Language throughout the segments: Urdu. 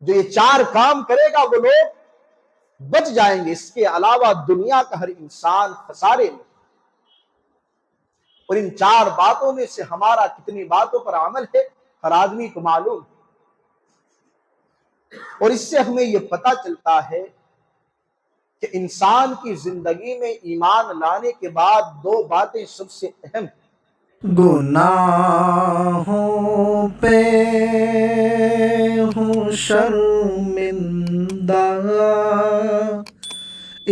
جو یہ 4 کام کرے گا وہ لوگ بچ جائیں گے، اس کے علاوہ دنیا کا ہر انسان خسارے میں۔ اور ان 4 باتوں میں سے ہمارا کتنی باتوں پر عمل ہے ہر آدمی کو معلوم ہے۔ اور اس سے ہمیں یہ پتہ چلتا ہے کہ انسان کی زندگی میں ایمان لانے کے بعد 2 باتیں سب سے اہم ہیں۔ گناہوں پہ ہوں شرمندہ،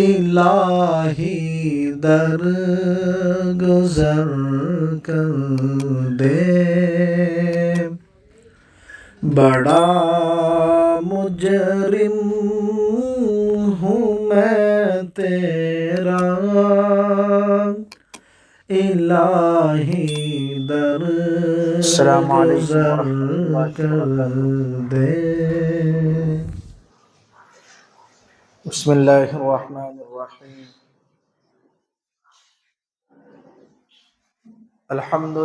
الہی در گزر کر دے، بڑا مجرم ہوں میں تیرا، الہی در السلام علیکم گزر ورحمۃ کر اللہ وبرکاتہ۔ دے۔ بسم اللہ الرحمن الرحیم۔ الحمد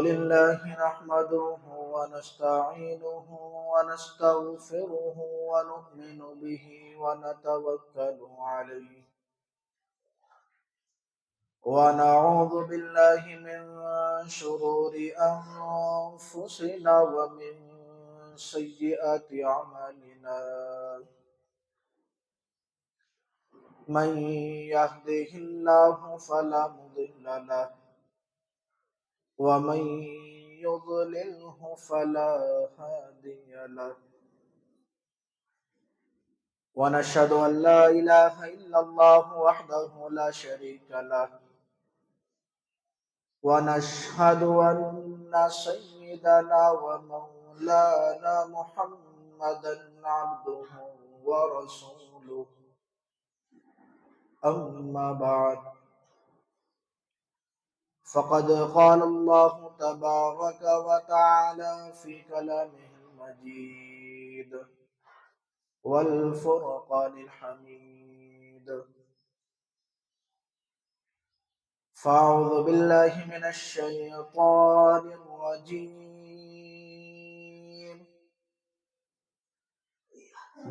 للہ نحمده ونستعینه ونستغفره ونؤمن به ونتوکل علیہ ونعوذ باللہ من شرور انفسنا ومن سیئات اعمالنا، من يهده الله فلا مضل له ومن يضلله فلا هادي له، ونشهد أن لا إله إلا الله وحده لا شريك له، ونشهد أن سيدنا ومولانا محمدا عبده ورسوله، أما بعد، فقد قال الله تبارك وتعالى في كلامه المجيد والفرقان الحميد، فأعوذ بالله من الشيطان الرجيم،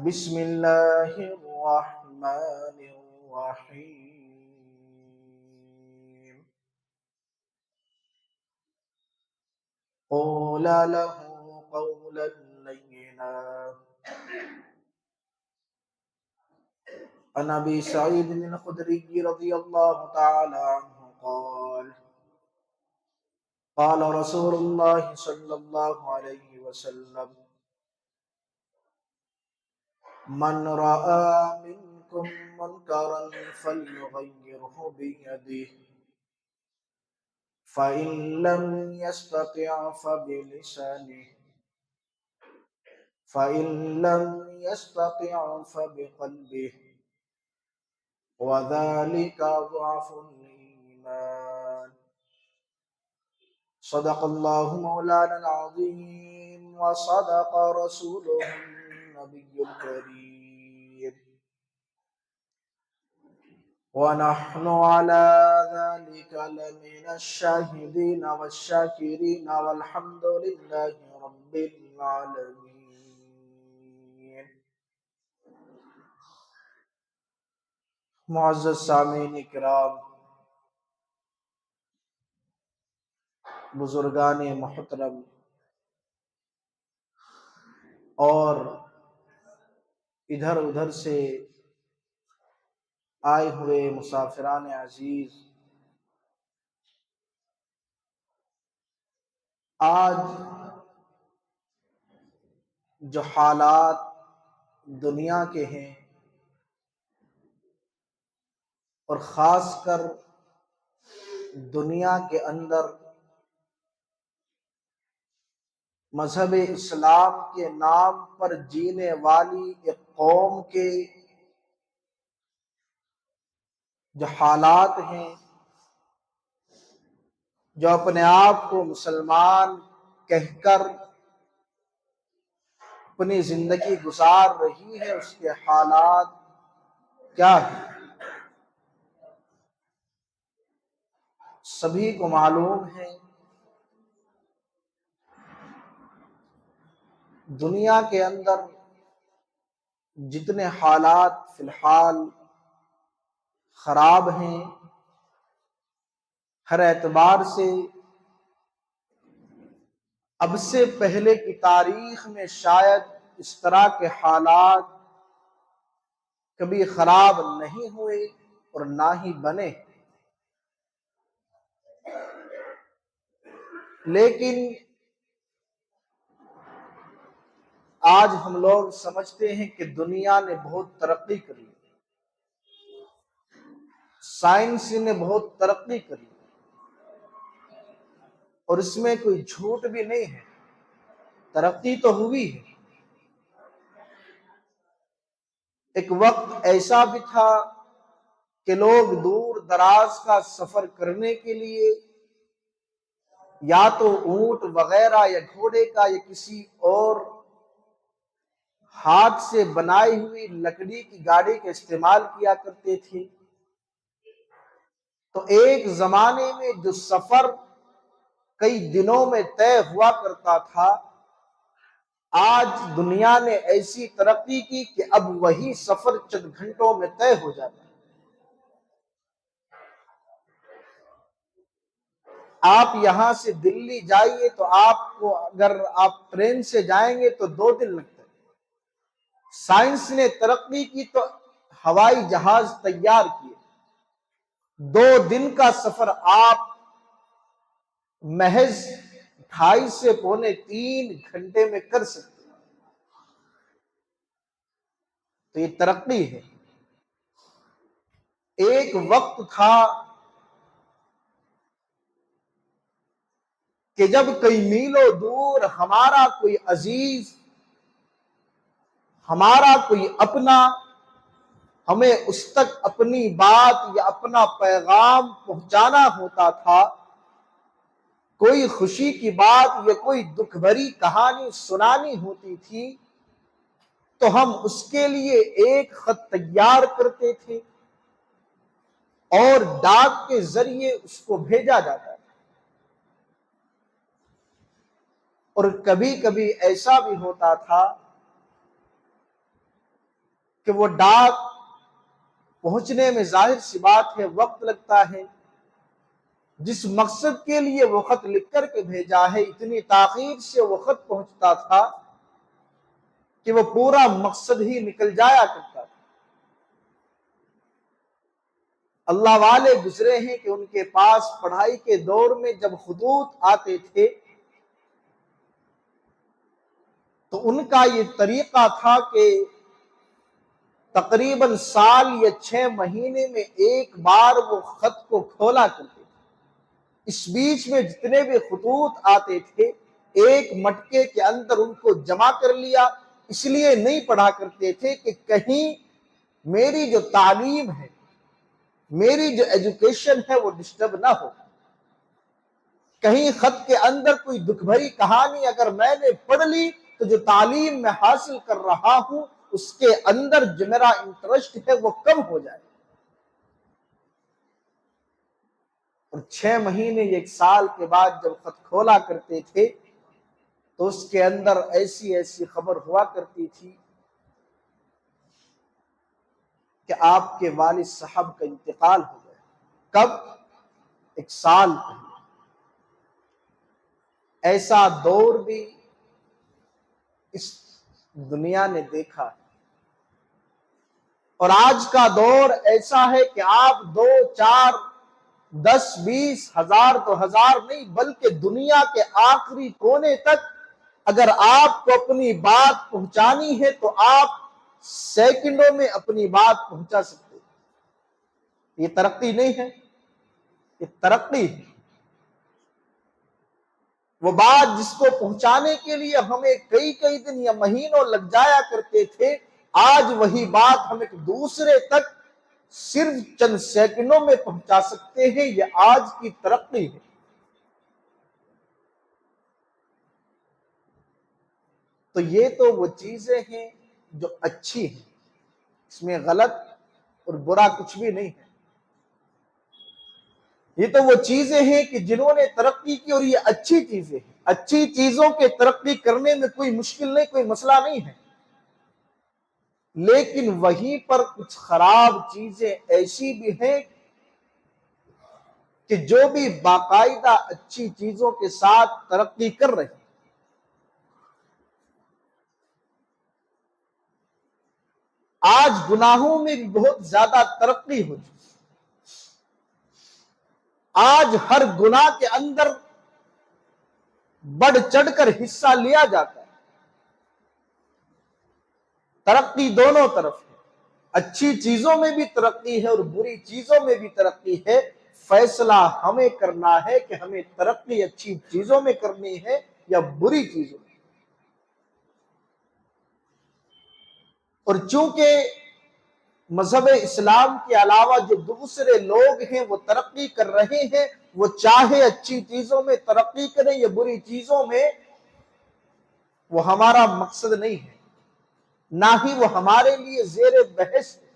بسم الله الرحمن الرحيم، قولا له قولا لينا۔ عن ابي سعيد الخدري رضي الله تعالى عنه قال قال رسول الله صلى الله عليه وسلم: من رأى منكم منكرا فليغيره بيده، فإن لم يستطع فبلسانه، فإن لم يستطع فبقلبه، وذلك ضعف الإيمان۔ صدق الله مولانا العظيم وصدق رسوله النبي الكريم، ونحن على ذلك لمن الشاهدين والشاكرين، والحمد لله رب العالمين۔ معزز سامعین کرام، بزرگان محترم اور ادھر ادھر سے آئے ہوئے مسافران عزیز، آج جو حالات دنیا کے ہیں اور خاص کر دنیا کے اندر مذہب اسلام کے نام پر جینے والی ایک قوم کے جو حالات ہیں، جو اپنے آپ کو مسلمان کہہ کر اپنی زندگی گزار رہی ہے، اس کے حالات کیا ہیں؟ سبھی کو معلوم ہے دنیا کے اندر جتنے حالات فی الحال خراب ہیں، ہر اعتبار سے اب سے پہلے کی تاریخ میں شاید اس طرح کے حالات کبھی خراب نہیں ہوئے اور نہ ہی بنے، لیکن آج ہم لوگ سمجھتے ہیں کہ دنیا نے بہت ترقی کری، سائنس نے بہت ترقی کری، اور اس میں کوئی جھوٹ بھی نہیں ہے، ترقی تو ہوئی ہے۔ ایک وقت ایسا بھی تھا کہ لوگ دور دراز کا سفر کرنے کے لیے یا تو اونٹ وغیرہ یا گھوڑے کا یا کسی اور ہاتھ سے بنائی ہوئی لکڑی کی گاڑی کا استعمال کیا کرتے تھے۔ تو ایک زمانے میں جو سفر کئی دنوں میں طے ہوا کرتا تھا، آج دنیا نے ایسی ترقی کی کہ اب وہی سفر چند گھنٹوں میں طے ہو جاتا ہے۔ آپ یہاں سے دلی جائیے تو آپ کو، اگر آپ ٹرین سے جائیں گے تو 2 دن لگتے ہیں۔ سائنس نے ترقی کی تو ہوائی جہاز تیار کیے، 2 دن کا سفر آپ محض 2.5 سے پونے 3 گھنٹے میں کر سکتے ہیں۔ تو یہ ترقی ہے۔ ایک وقت تھا کہ جب کئی میلوں دور ہمارا کوئی عزیز، ہمارا کوئی اپنا، ہمیں اس تک اپنی بات یا اپنا پیغام پہنچانا ہوتا تھا، کوئی خوشی کی بات یا کوئی دکھ بھری کہانی سنانی ہوتی تھی، تو ہم اس کے لیے ایک خط تیار کرتے تھے اور ڈاک کے ذریعے اس کو بھیجا جاتا تھا۔ اور کبھی کبھی ایسا بھی ہوتا تھا کہ وہ ڈاک پہنچنے میں ظاہر سی بات ہے وقت لگتا ہے، جس مقصد کے لیے وہ خط لکھ کر کے بھیجا ہے اتنی تاخیر سے وہ خط پہنچتا تھا کہ وہ پورا مقصد ہی نکل جایا کرتا تھا۔ اللہ والے گزرے ہیں کہ ان کے پاس پڑھائی کے دور میں جب خطوط آتے تھے تو ان کا یہ طریقہ تھا کہ تقریباً سال یا 6 مہینے میں ایک بار وہ خط کو کھولا کرتے تھے۔ اس بیچ میں جتنے بھی خطوط آتے تھے ایک مٹکے کے اندر ان کو جمع کر لیا، اس لیے نہیں پڑھا کرتے تھے کہ کہیں میری جو تعلیم ہے، میری جو ایجوکیشن ہے وہ ڈسٹرب نہ ہو، کہیں خط کے اندر کوئی دکھ بھری کہانی اگر میں نے پڑھ لی تو جو تعلیم میں حاصل کر رہا ہوں اس کے اندر جو میرا انٹرسٹ ہے وہ کم ہو جائے۔ اور 6 مہینے 1 سال کے بعد جب خط کھولا کرتے تھے تو اس کے اندر ایسی ایسی خبر ہوا کرتی تھی کہ آپ کے والد صاحب کا انتقال ہو گیا۔ کب؟ 1 سال پہلے۔ ایسا دور بھی اس دنیا نے دیکھا، اور آج کا دور ایسا ہے کہ آپ 2 4 10 20 ہزار 2000 نہیں بلکہ دنیا کے آخری کونے تک اگر آپ کو اپنی بات پہنچانی ہے تو آپ سیکنڈوں میں اپنی بات پہنچا سکتے ہیں۔ یہ ترقی نہیں ہے، یہ ترقی ہے۔ وہ بات جس کو پہنچانے کے لیے ہمیں کئی دن یا مہینوں لگ جایا کرتے تھے، آج وہی بات ہم ایک دوسرے تک صرف چند سیکنڈوں میں پہنچا سکتے ہیں۔ یہ آج کی ترقی ہے۔ تو یہ تو وہ چیزیں ہیں جو اچھی ہیں، اس میں غلط اور برا کچھ بھی نہیں ہے، یہ تو وہ چیزیں ہیں کہ جنہوں نے ترقی کی اور یہ اچھی چیزیں ہیں. اچھی چیزوں کے ترقی کرنے میں کوئی مشکل نہیں، کوئی مسئلہ نہیں ہے، لیکن وہیں پر کچھ خراب چیزیں ایسی بھی ہیں کہ جو بھی باقاعدہ اچھی چیزوں کے ساتھ ترقی کر رہے ہیں. آج گناہوں میں بھی بہت زیادہ ترقی ہو چکی. آج ہر گناہ کے اندر بڑھ چڑھ کر حصہ لیا جاتا ہے. ترقی دونوں طرف ہے، اچھی چیزوں میں بھی ترقی ہے اور بری چیزوں میں بھی ترقی ہے. فیصلہ ہمیں کرنا ہے کہ ہمیں ترقی اچھی چیزوں میں کرنی ہے یا بری چیزوں میں. اور چونکہ مذہب اسلام کے علاوہ جو دوسرے لوگ ہیں وہ ترقی کر رہے ہیں، وہ چاہے اچھی چیزوں میں ترقی کریں یا بری چیزوں میں، وہ ہمارا مقصد نہیں ہے، نہ ہی وہ ہمارے لیے زیر بحث ہے.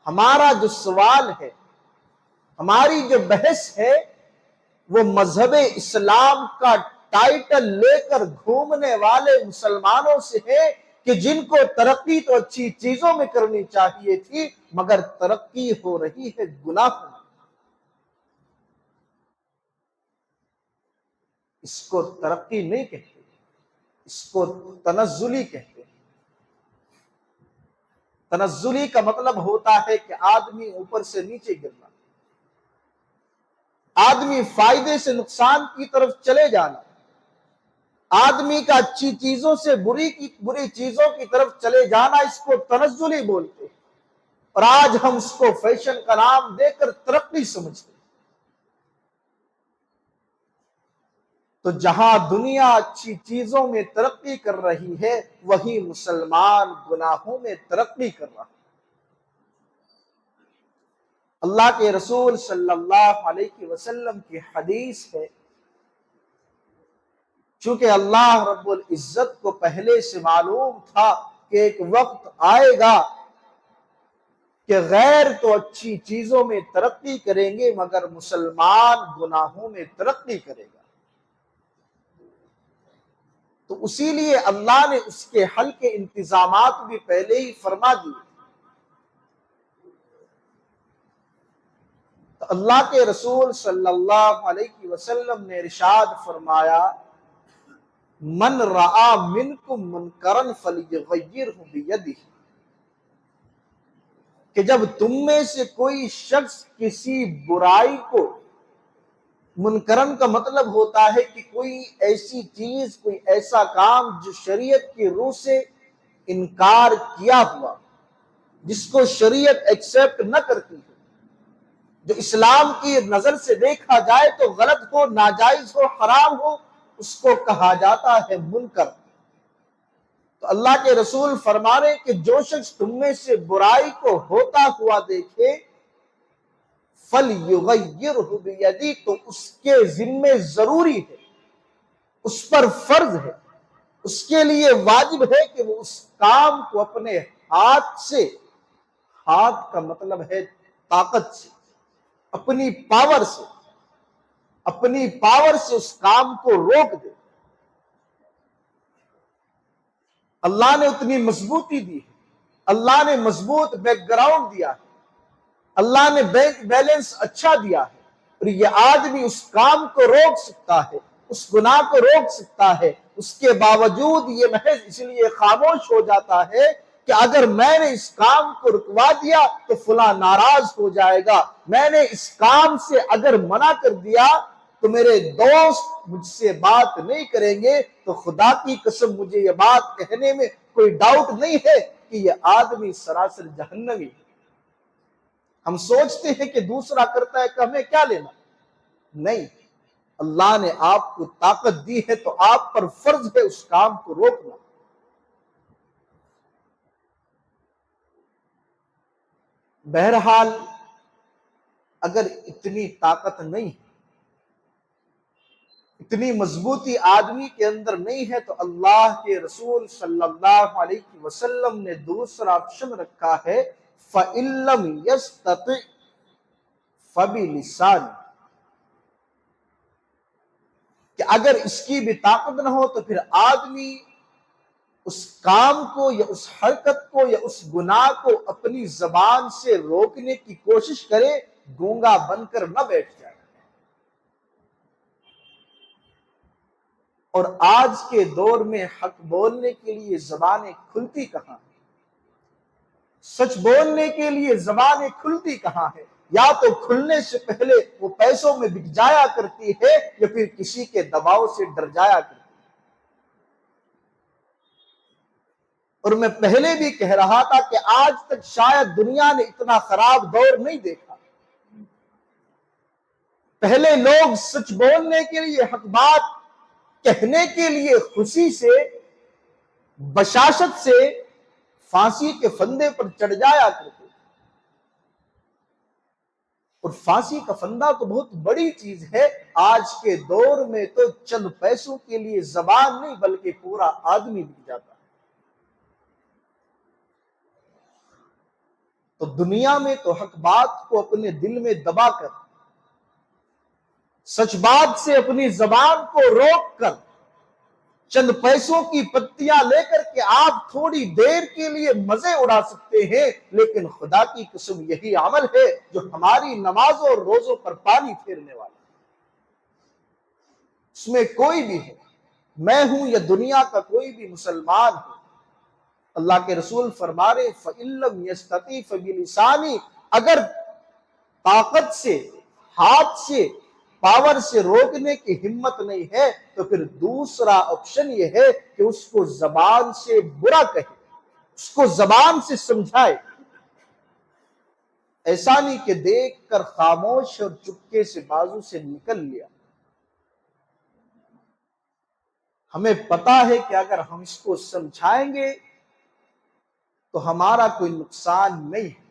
ہمارا جو سوال ہے، ہماری جو بحث ہے، وہ مذہب اسلام کا ٹائٹل لے کر گھومنے والے مسلمانوں سے ہے کہ جن کو ترقی تو اچھی چیزوں میں کرنی چاہیے تھی مگر ترقی ہو رہی ہے گناہوں میں. اس کو ترقی نہیں کہتے، اس کو تنزلی کہتے ہیں. تنزلی کا مطلب ہوتا ہے کہ آدمی اوپر سے نیچے گرنا، آدمی فائدے سے نقصان کی طرف چلے جانا، آدمی کا اچھی چیزوں سے بری چیزوں کی طرف چلے جانا، اس کو تنزلی بولتے ہیں. اور آج ہم اس کو فیشن کا نام دے کر ترقی سمجھتے ہیں. تو جہاں دنیا اچھی چیزوں میں ترقی کر رہی ہے، وہی مسلمان گناہوں میں ترقی کر رہا ہے. اللہ کے رسول صلی اللہ علیہ وسلم کی حدیث ہے، چونکہ اللہ رب العزت کو پہلے سے معلوم تھا کہ ایک وقت آئے گا کہ غیر تو اچھی چیزوں میں ترقی کریں گے مگر مسلمان گناہوں میں ترقی کرے گا. تو اسی لیے اللہ نے اس کے حل کے انتظامات بھی پہلے ہی فرما دیے. تو اللہ کے رسول صلی اللہ علیہ وسلم نے ارشاد فرمایا، من رعا منکم منکرا فلیغیرہ بیدہ، کہ جب تم میں سے کوئی شخص کسی برائی کو، منکرن کا مطلب ہوتا ہے کہ کوئی ایسی چیز، کوئی ایسا کام جو شریعت کی روح سے انکار کیا ہوا، جس کو شریعت ایکسپٹ نہ کرتی ہے، جو اسلام کی نظر سے دیکھا جائے تو غلط ہو، ناجائز ہو، حرام ہو، اس کو کہا جاتا ہے منکر. تو اللہ کے رسول فرما رہے کہ جو شخص تم میں سے برائی کو ہوتا ہوا دیکھے، فَلْيُغَيِّرْهُ بِيَدِهِ، تو اس کے ذمے ضروری ہے، اس پر فرض ہے، اس کے لیے واجب ہے کہ وہ اس کام کو اپنے ہاتھ سے، ہاتھ کا مطلب ہے طاقت سے، اپنی پاور سے، اپنی پاور سے اس کام کو روک دے. اللہ نے اتنی مضبوطی دی ہے، اللہ نے مضبوط بیک گراؤنڈ دیا ہے، اللہ نے بینک بیلنس اچھا دیا ہے، اور یہ آدمی اس کام کو روک سکتا ہے، اس گناہ کو روک سکتا ہے. اس کے باوجود یہ محض اس لیے خاموش ہو جاتا ہے کہ اگر میں نے اس کام کو رکوا دیا تو فلاں ناراض ہو جائے گا، میں نے اس کام سے اگر منع کر دیا تو میرے دوست مجھ سے بات نہیں کریں گے. تو خدا کی قسم مجھے یہ بات کہنے میں کوئی ڈاؤٹ نہیں ہے کہ یہ آدمی سراسر جہنمی ہے. ہم سوچتے ہیں کہ دوسرا کرتا ہے کہ ہمیں کیا لینا. نہیں، اللہ نے آپ کو طاقت دی ہے تو آپ پر فرض ہے اس کام کو روکنا. بہرحال اگر اتنی طاقت نہیں ہے، اتنی مضبوطی آدمی کے اندر نہیں ہے، تو اللہ کے رسول صلی اللہ علیہ وسلم نے دوسرا آپشن رکھا ہے، فَإِن لَّمْ يَسْتَطِعْ فَبِلِسَانِهِ، کہ اگر اس کی بھی طاقت نہ ہو تو پھر آدمی اس کام کو یا اس حرکت کو یا اس گناہ کو اپنی زبان سے روکنے کی کوشش کرے، گونگا بن کر نہ بیٹھ جائے۔ اور آج کے دور میں حق بولنے کے لیے زبانیں کھلتی کہاں ہیں؟ سچ بولنے کے لیے زبانیں کھلتی کہاں ہیں؟ یا تو کھلنے سے پہلے وہ پیسوں میں بک جایا کرتی ہے یا پھر کسی کے دباؤ سے ڈر جایا کرتی ہے۔ اور میں پہلے بھی کہہ رہا تھا کہ آج تک شاید دنیا نے اتنا خراب دور نہیں دیکھا۔ پہلے لوگ سچ بولنے کے لیے، حق بات کہنے کے لیے خوشی سے، بشاشت سے پھانسی کے پھندے پر چڑھ جایا کرتے، اور پھانسی کا پھندا تو بہت بڑی چیز ہے۔ آج کے دور میں تو چند پیسوں کے لیے زبان نہیں بلکہ پورا آدمی بک جاتا ہے۔ تو دنیا میں تو حق بات کو اپنے دل میں دبا کر، سچ بات سے اپنی زبان کو روک کر، چند پیسوں کی پتیاں لے کر کے آپ تھوڑی دیر کے لیے مزے اڑا سکتے ہیں، لیکن خدا کی قسم یہی عمل ہے جو ہماری نمازوں اور روزوں پر پانی پھیرنے والا ہے۔ اس میں کوئی بھی ہے، میں ہوں یا دنیا کا کوئی بھی مسلمان ہو، اللہ کے رسول فرما رہے فَإِن لَّمْ يَسْتَطِعْ فَبِلِسَانِهِ، اگر طاقت سے، ہاتھ سے، پاور سے روکنے کی ہمت نہیں ہے تو پھر دوسرا آپشن یہ ہے کہ اس کو زبان سے برا کہے، اس کو زبان سے سمجھائے۔ ایسا نہیں کہ دیکھ کر خاموش اور چپکے سے بازو سے نکل لیا۔ ہمیں پتا ہے کہ اگر ہم اس کو سمجھائیں گے تو ہمارا کوئی نقصان نہیں ہے۔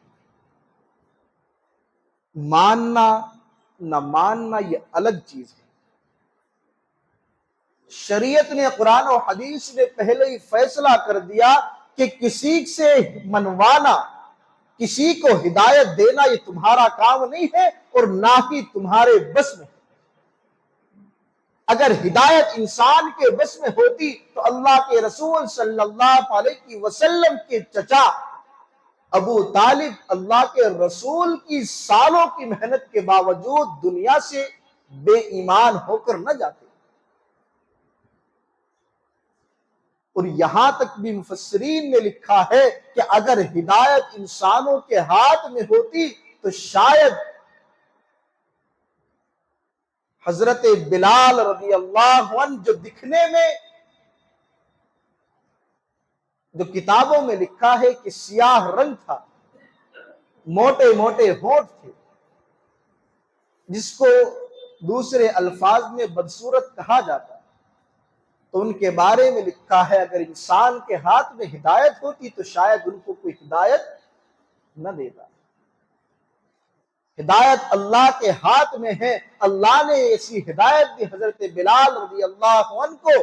ماننا نہ ماننا یہ الگ چیز ہے۔ شریعت نے، قرآن و حدیث نے پہلے ہی فیصلہ کر دیا کہ کسی سے منوانا، کسی کو ہدایت دینا یہ تمہارا کام نہیں ہے اور نہ ہی تمہارے بس میں۔ اگر ہدایت انسان کے بس میں ہوتی تو اللہ کے رسول صلی اللہ علیہ وسلم کے چچا ابو طالب اللہ کے رسول کی سالوں کی محنت کے باوجود دنیا سے بے ایمان ہو کر نہ جاتے۔ اور یہاں تک بھی مفسرین نے لکھا ہے کہ اگر ہدایت انسانوں کے ہاتھ میں ہوتی تو شاید حضرت بلال رضی اللہ عنہ، جو دکھنے میں، جو کتابوں میں لکھا ہے کہ سیاہ رنگ تھا، موٹے موٹے ہونٹ تھے، جس کو دوسرے الفاظ میں بدصورت کہا جاتا ہے، تو ان کے بارے میں لکھا ہے اگر انسان کے ہاتھ میں ہدایت ہوتی تو شاید ان کو کوئی ہدایت نہ دیتا۔ ہدایت اللہ کے ہاتھ میں ہے۔ اللہ نے ایسی ہدایت دی حضرت بلال رضی اللہ عنہ کو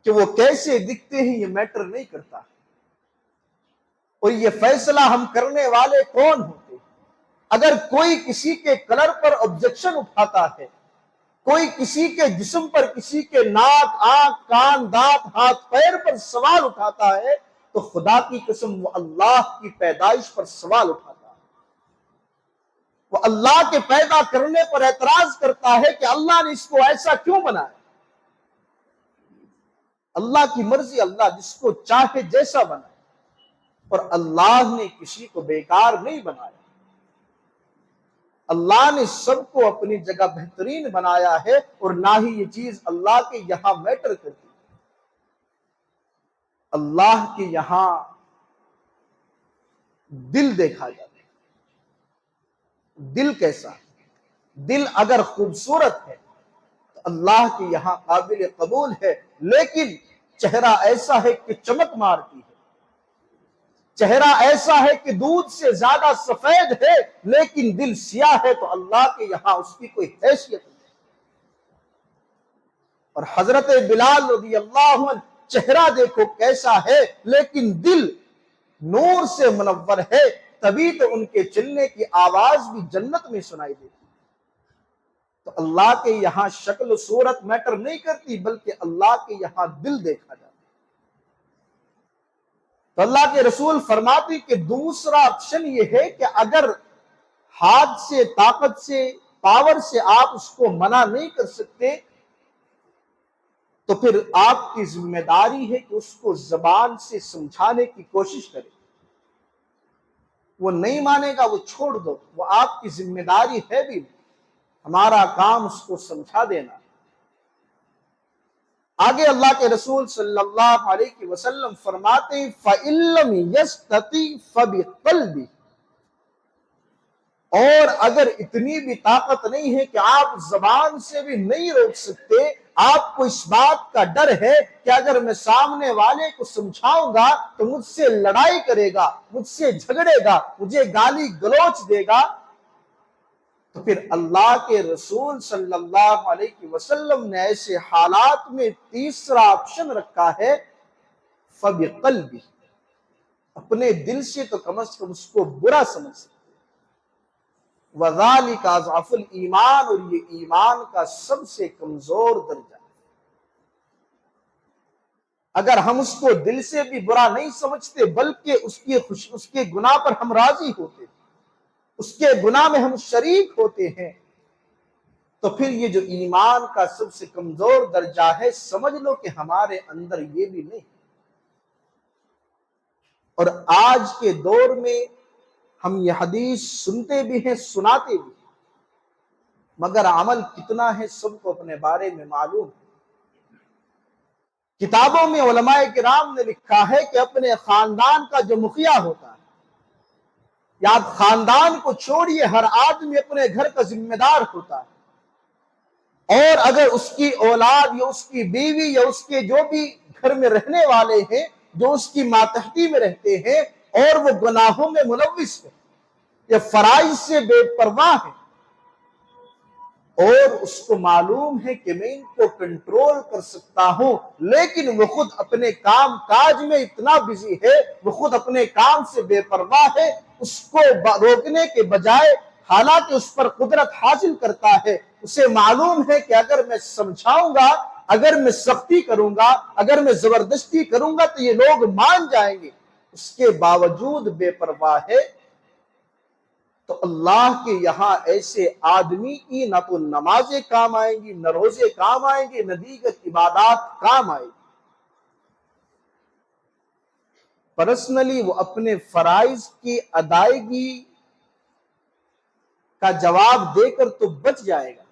کہ وہ کیسے دکھتے ہیں یہ میٹر نہیں کرتا، اور یہ فیصلہ ہم کرنے والے کون ہوتے؟ اگر کوئی کسی کے کلر پر آبجیکشن اٹھاتا ہے، کوئی کسی کے جسم پر، کسی کے ناک، آنکھ، کان، دانت، ہاتھ، پیر پر سوال اٹھاتا ہے تو خدا کی قسم وہ اللہ کی پیدائش پر سوال اٹھاتا ہے۔ وہ اللہ کے پیدا کرنے پر اعتراض کرتا ہے کہ اللہ نے اس کو ایسا کیوں بنایا۔ اللہ کی مرضی، اللہ جس کو چاہے جیسا بنائے، اور اللہ نے کسی کو بیکار نہیں بنایا۔ اللہ نے سب کو اپنی جگہ بہترین بنایا ہے، اور نہ ہی یہ چیز اللہ کے یہاں میٹر کرتی۔ اللہ کے یہاں دل دیکھا جاتا ہے۔ دل کیسا ہے؟ دل اگر خوبصورت ہے تو اللہ کے یہاں قابل قبول ہے، لیکن چہرہ ایسا ہے کہ چمک مارتی ہے، چہرہ ایسا ہے کہ دودھ سے زیادہ سفید ہے لیکن دل سیاہ ہے، تو اللہ کے یہاں اس کی کوئی حیثیت نہیں۔ اور حضرت بلال رضی اللہ عنہ چہرہ دیکھو کیسا ہے، لیکن دل نور سے منور ہے، تبھی تو ان کے چلنے کی آواز بھی جنت میں سنائی دیتی۔ تو اللہ کے یہاں شکل و صورت میٹر نہیں کرتی، بلکہ اللہ کے یہاں دل دیکھا جاتا۔ تو اللہ کے رسول فرماتے کہ دوسرا آپشن یہ ہے کہ اگر ہاتھ سے، طاقت سے، پاور سے آپ اس کو منع نہیں کر سکتے، تو پھر آپ کی ذمہ داری ہے کہ اس کو زبان سے سمجھانے کی کوشش کریں۔ وہ نہیں مانے گا، وہ چھوڑ دو، وہ آپ کی ذمہ داری ہے بھی نہیں، ہمارا کام اس کو سمجھا دینا۔ آگے اللہ کے رسول صلی اللہ علیہ وسلم فرماتے ہیں فَإِن لَّمْ يَسْتَطِعْ فَبِقَلْبِهِ، اور اگر اتنی بھی طاقت نہیں ہے کہ آپ زبان سے بھی نہیں روک سکتے، آپ کو اس بات کا ڈر ہے کہ اگر میں سامنے والے کو سمجھاؤں گا تو مجھ سے لڑائی کرے گا، مجھ سے جھگڑے گا، مجھے گالی گلوچ دے گا، تو پھر اللہ کے رسول صلی اللہ علیہ وسلم نے ایسے حالات میں تیسرا آپشن رکھا ہے فَبِقَلْبِهِ، اپنے دل سے تو کم از کم اس کو برا سمجھ سکتے۔ وَذَلِكَ أَضْعَفُ الْإِيمَانِ، اور یہ ایمان کا سب سے کمزور درجہ ہے۔ اگر ہم اس کو دل سے بھی برا نہیں سمجھتے بلکہ اس کے گناہ پر ہم راضی ہوتے، اس کے گناہ میں ہم شریک ہوتے ہیں، تو پھر یہ جو ایمان کا سب سے کمزور درجہ ہے، سمجھ لو کہ ہمارے اندر یہ بھی نہیں۔ اور آج کے دور میں ہم یہ حدیث سنتے بھی ہیں، سناتے بھی ہیں، مگر عمل کتنا ہے سب کو اپنے بارے میں معلوم ہے۔ کتابوں میں علماء کرام نے لکھا ہے کہ اپنے خاندان کا جو مخیہ ہوتا ہے، یا آپ خاندان کو چھوڑیے، ہر آدمی اپنے گھر کا ذمہ دار ہوتا ہے، اور اگر اس کی اولاد یا اس کی بیوی یا اس کے جو بھی گھر میں رہنے والے ہیں، جو اس کی ماتحتی میں رہتے ہیں، اور وہ گناہوں میں ملوث ہے یا فرائض سے بے پرواہ ہے، اور اس کو معلوم ہے کہ میں ان کو کنٹرول کر سکتا ہوں، لیکن وہ خود اپنے کام کاج میں اتنا بزی ہے، وہ خود اپنے کام سے بے پرواہ ہے، اس کو روکنے کے بجائے حالانکہ اس پر قدرت حاصل کرتا ہے، اسے معلوم ہے کہ اگر میں سمجھاؤں گا، اگر میں سختی کروں گا، اگر میں زبردستی کروں گا تو یہ لوگ مان جائیں گے، اس کے باوجود بے پرواہ ہے۔ تو اللہ کے یہاں ایسے آدمی کی نہ تو نمازیں کام آئیں گی، نہ روزے کام آئیں گے، نہ دیگر عبادات کام آئیں گی۔ پرسنلی وہ اپنے فرائض کی ادائیگی کا جواب دے کر تو بچ جائے گا،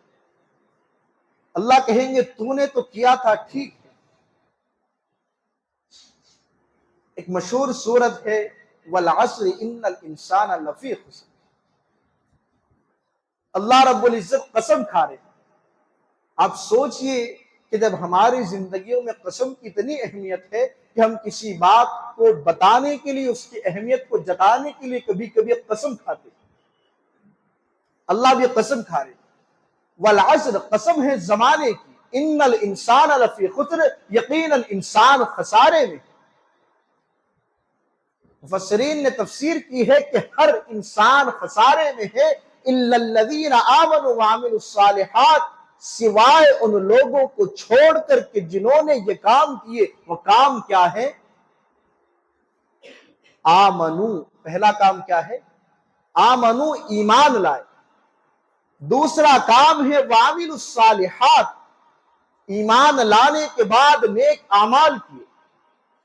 اللہ کہیں گے تو نے تو کیا تھا، ٹھیک ہے۔ ایک مشہور سورت ہے وَالْعَصْرِ إِنَّ الْإِنسَانَ لَفِي خُسْرٍ، اللہ رب العزت قسم کھا رہے ہیں۔ آپ سوچئے کہ جب ہماری زندگیوں میں قسم کی اتنی اہمیت ہے کہ ہم کسی بات کو بتانے کے لیے، اس کی اہمیت کو جتانے کے لیے کبھی کبھی قسم کھاتے ہیں، اللہ بھی قسم کھا رہے ہیں۔ والعصر، قسم ہے زمانے کی، ان الانسان لفی خسر، یقیناً انسان خسارے میں۔ مفسرین نے تفسیر کی ہے کہ ہر انسان خسارے میں ہے، الا الذین آمنوا وعملوا الصالحات، سوائے ان لوگوں کو چھوڑ کر کہ جنہوں نے یہ کام کیے۔ وہ کام کیا ہے؟ آمنو، پہلا کام کیا ہے؟ آمنو، ایمان لائے۔ دوسرا کام ہے وعملوا الصالحات، ایمان لانے کے بعد نیک اعمال کیے۔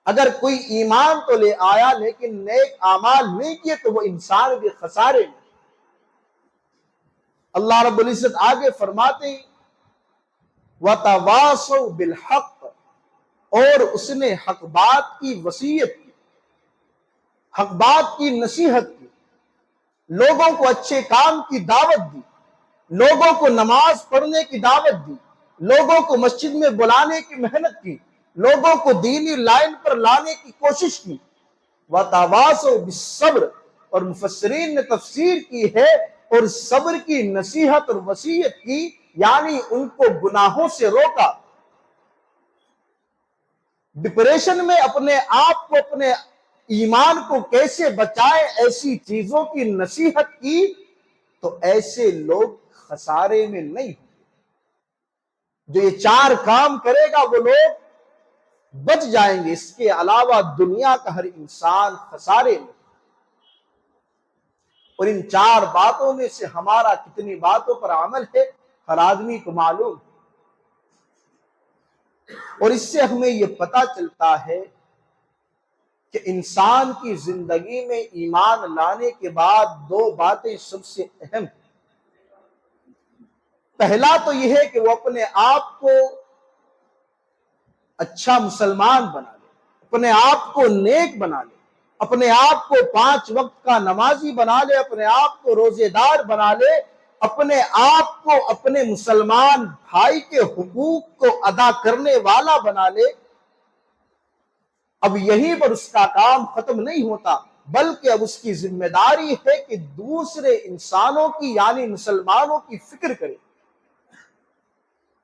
اگر کوئی ایمان تو لے آیا لیکن نیک اعمال نہیں کیے تو وہ انسان بھی خسارے میں۔ اللہ رب العزت آگے فرماتے ہیں وَتَوَاصَوْا بِالْحَقِّ، اور اس نے حق بات کی وصیت کی، حق بات کی نصیحت کی، لوگوں کو اچھے کام کی دعوت دی، لوگوں کو نماز پڑھنے کی دعوت دی، لوگوں کو مسجد میں بلانے کی محنت کی، لوگوں کو دینی لائن پر لانے کی کوشش کی۔ وَتَوَاصَوْا بِالصَّبْرِ، اور مفسرین نے تفسیر کی ہے اور صبر کی نصیحت اور وصیت کی، یعنی ان کو گناہوں سے روکا۔ ڈپریشن میں اپنے آپ کو اپنے ایمان کو کیسے بچائے، ایسی چیزوں کی نصیحت کی، تو ایسے لوگ خسارے میں نہیں ہوں۔ جو یہ 4 کام کرے گا وہ لوگ بچ جائیں گے، اس کے علاوہ دنیا کا ہر انسان خسارے میں۔ اور ان 4 باتوں میں سے ہمارا کتنی باتوں پر عمل ہے ہر آدمی کو معلوم، اور اس سے ہمیں یہ پتہ چلتا ہے کہ انسان کی زندگی میں ایمان لانے کے بعد 2 باتیں سب سے اہم ہیں۔ پہلا تو یہ ہے کہ وہ اپنے آپ کو اچھا مسلمان بنا لے، اپنے آپ کو نیک بنا لے، اپنے آپ کو 5 وقت کا نمازی بنا لے، اپنے آپ کو روزے دار بنا لے، اپنے آپ کو اپنے مسلمان بھائی کے حقوق کو ادا کرنے والا بنا لے۔ اب یہیں پر اس کا کام ختم نہیں ہوتا، بلکہ اب اس کی ذمہ داری ہے کہ دوسرے انسانوں کی یعنی مسلمانوں کی فکر کرے۔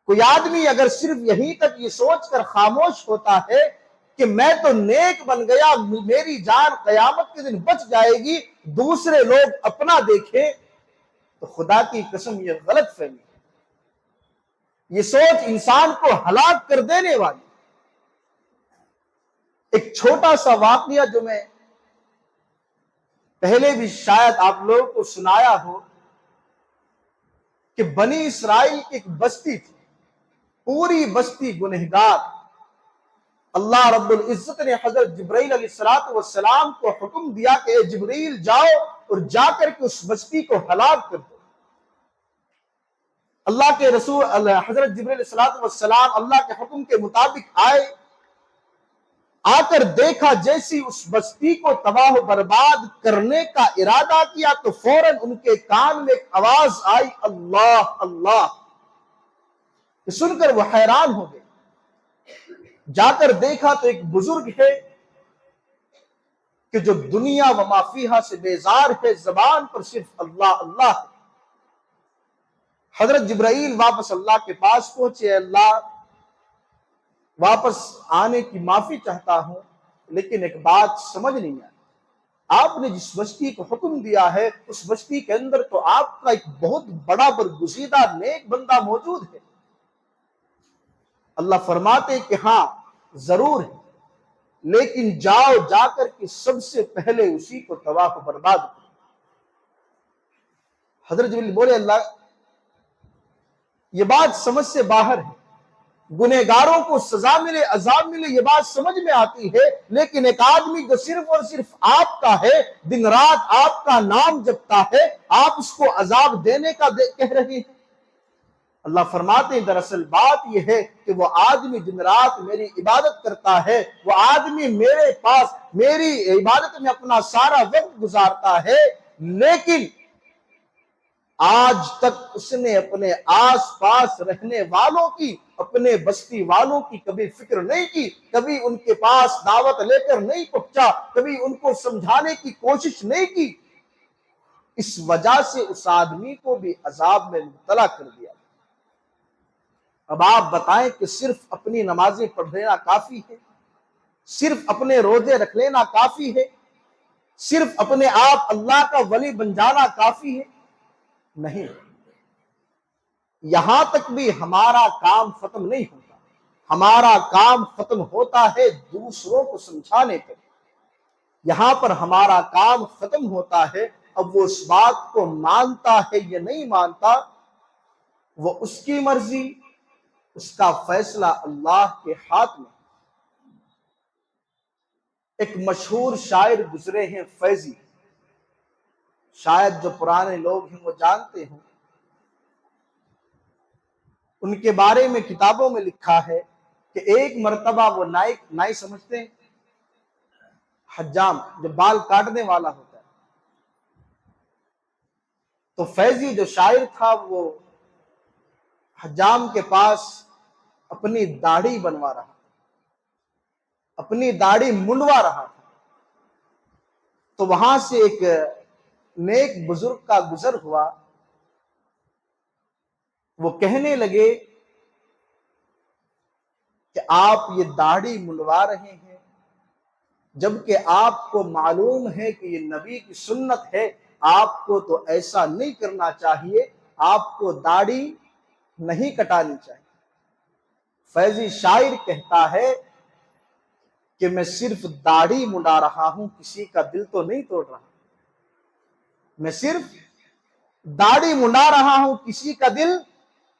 کوئی آدمی اگر صرف یہیں تک یہ سوچ کر خاموش ہوتا ہے کہ میں تو نیک بن گیا، میری جان قیامت کے دن بچ جائے گی، دوسرے لوگ اپنا دیکھیں، تو خدا کی قسم یہ غلط فہمی ہے۔ یہ سوچ انسان کو ہلاک کر دینے والی۔ ایک چھوٹا سا واقعہ جو میں پہلے بھی شاید آپ لوگوں کو سنایا ہو، کہ بنی اسرائیل کی ایک بستی تھی، پوری بستی گنہگار۔ اللہ رب العزت نے حضرت جبرائیل علیہ السلام کو حکم دیا کہ اے جبرائیل جاؤ اور جا کر کے اس بستی کو ہلاک کر دو۔ اللہ کے رسول حضرت جبرائیل علیہ السلام اللہ کے حکم کے مطابق آئے، آ کر دیکھا جیسی اس بستی کو تباہ و برباد کرنے کا ارادہ کیا تو فوراً ان کے کان میں ایک آواز آئی، اللہ اللہ۔ سن کر وہ حیران ہو گئے، جا کر دیکھا تو ایک بزرگ ہے کہ جو دنیا و ما فیہا سے بیزار ہے، زبان پر صرف اللہ اللہ ہے۔ حضرت جبرائیل واپس اللہ کے پاس پہنچے، اللہ واپس آنے کی معافی چاہتا ہوں، لیکن ایک بات سمجھ نہیں آئی، آپ نے جس بستی کو حکم دیا ہے اس بستی کے اندر تو آپ کا ایک بہت بڑا برگزیدہ نیک بندہ موجود ہے۔ اللہ فرماتے کہ ہاں ضرور ہے، لیکن جاؤ، جا کر کے سب سے پہلے اسی کو تباہ و برباد کرو۔ حضرت جبرائیل بولے، اللہ یہ بات سمجھ سے باہر ہے، گنہگاروں کو سزا ملے عذاب ملے یہ بات سمجھ میں آتی ہے، لیکن ایک آدمی جو صرف اور صرف آپ کا ہے، دن رات آپ کا نام جپتا ہے، آپ اس کو عذاب دینے کا کہہ رہے ہیں۔ اللہ فرماتے ہیں دراصل بات یہ ہے کہ وہ آدمی دن رات میری عبادت کرتا ہے، وہ آدمی میرے پاس میری عبادت میں اپنا سارا وقت گزارتا ہے، لیکن آج تک اس نے اپنے آس پاس رہنے والوں کی، اپنے بستی والوں کی کبھی فکر نہیں کی، کبھی ان کے پاس دعوت لے کر نہیں پہنچا، کبھی ان کو سمجھانے کی کوشش نہیں کی۔ اس وجہ سے اس آدمی کو بھی عذاب میں مبتلا کر دیا۔ اب آپ بتائیں کہ صرف اپنی نمازیں پڑھ لینا کافی ہے؟ صرف اپنے روزے رکھ لینا کافی ہے؟ صرف اپنے آپ اللہ کا ولی بن جانا کافی ہے؟ نہیں، یہاں تک بھی ہمارا کام ختم نہیں ہوتا۔ ہمارا کام ختم ہوتا ہے دوسروں کو سمجھانے پر۔ یہاں پر ہمارا کام ختم ہوتا ہے اب وہ اس بات کو مانتا ہے یا نہیں مانتا، وہ اس کی مرضی، اس کا فیصلہ اللہ کے ہاتھ میں۔ ایک مشہور شاعر گزرے ہیں فیضی، شاید جو پرانے لوگ ہیں وہ جانتے ہوں، ان کے بارے میں کتابوں میں لکھا ہے کہ ایک مرتبہ وہ نائی سمجھتے ہیں، حجام جو بال کاٹنے والا ہوتا ہے، تو فیضی جو شاعر تھا وہ حجام کے پاس اپنی داڑھی بنوا رہا تھا، اپنی داڑھی منڈوا رہا تھا، تو وہاں سے ایک نیک بزرگ کا گزر ہوا، وہ کہنے لگے کہ آپ یہ داڑھی منڈوا رہے ہیں، جبکہ آپ کو معلوم ہے کہ یہ نبی کی سنت ہے، آپ کو تو ایسا نہیں کرنا چاہیے، آپ کو داڑھی نہیں کٹانی چاہیے۔ فیضی شاعر کہتا ہے کہ میں صرف داڑھی منڈا رہا ہوں، کسی کا دل تو نہیں توڑ رہا، میں صرف داڑھی منڈا رہا ہوں، کسی کا دل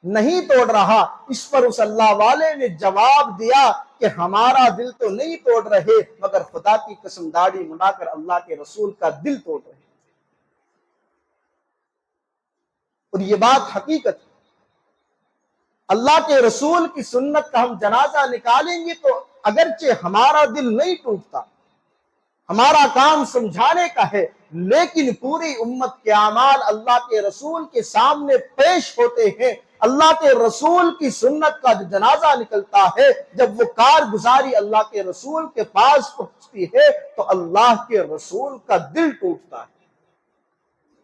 نہیں توڑ رہا۔ اس پر اس اللہ والے نے جواب دیا کہ ہمارا دل تو نہیں توڑ رہے، مگر خدا کی قسم داڑھی منڈا کر اللہ کے رسول کا دل توڑ رہے۔ اور یہ بات حقیقت ہے، اللہ کے رسول کی سنت کا ہم جنازہ نکالیں گے تو اگرچہ ہمارا دل نہیں ٹوٹتا، ہمارا کام سمجھانے کا ہے، لیکن پوری امت کے اعمال اللہ کے رسول کے سامنے پیش ہوتے ہیں۔ اللہ کے رسول کی سنت کا جو جنازہ نکلتا ہے، جب وہ کارگزاری اللہ کے رسول کے پاس پہنچتی ہے تو اللہ کے رسول کا دل ٹوٹتا ہے۔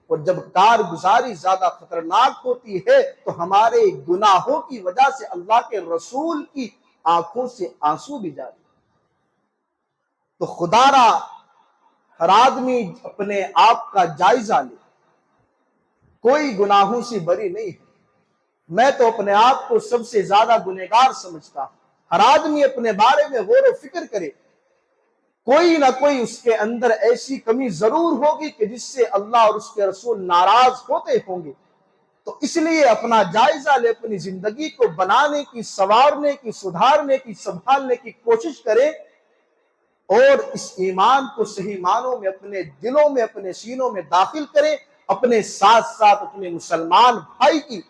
اور جب کارگزاری زیادہ خطرناک ہوتی ہے تو ہمارے گناہوں کی وجہ سے اللہ کے رسول کی آنکھوں سے آنسو بھی جاتے ہیں۔ تو خدا را ہر آدمی اپنے آپ کا جائزہ لے، کوئی گناہوں سے بری نہیں ہے۔ میں تو اپنے آپ کو سب سے زیادہ گنہگار سمجھتا ہوں۔ ہر آدمی اپنے بارے میں غور و فکر کرے، کوئی نہ کوئی اس کے اندر ایسی کمی ضرور ہوگی کہ جس سے اللہ اور اس کے رسول ناراض ہوتے ہوں گے۔ تو اس لیے اپنا جائزہ لے، اپنی زندگی کو بنانے کی، سنوارنے کی، سدھارنے کی، سنبھالنے کی کوشش کرے، اور اس ایمان کو صحیح معنوں میں اپنے دلوں میں، اپنے سینوں میں داخل کرے، اپنے ساتھ ساتھ اپنے مسلمان بھائی کی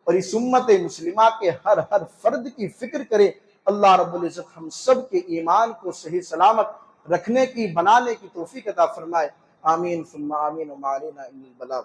اور اس امت مسلمہ کے ہر فرد کی فکر کرے۔ اللہ رب العزت ہم سب کے ایمان کو صحیح سلامت رکھنے کی، بنانے کی توفیق عطا فرمائے۔ آمین ثم آمین، وما علینا الا البلاغ۔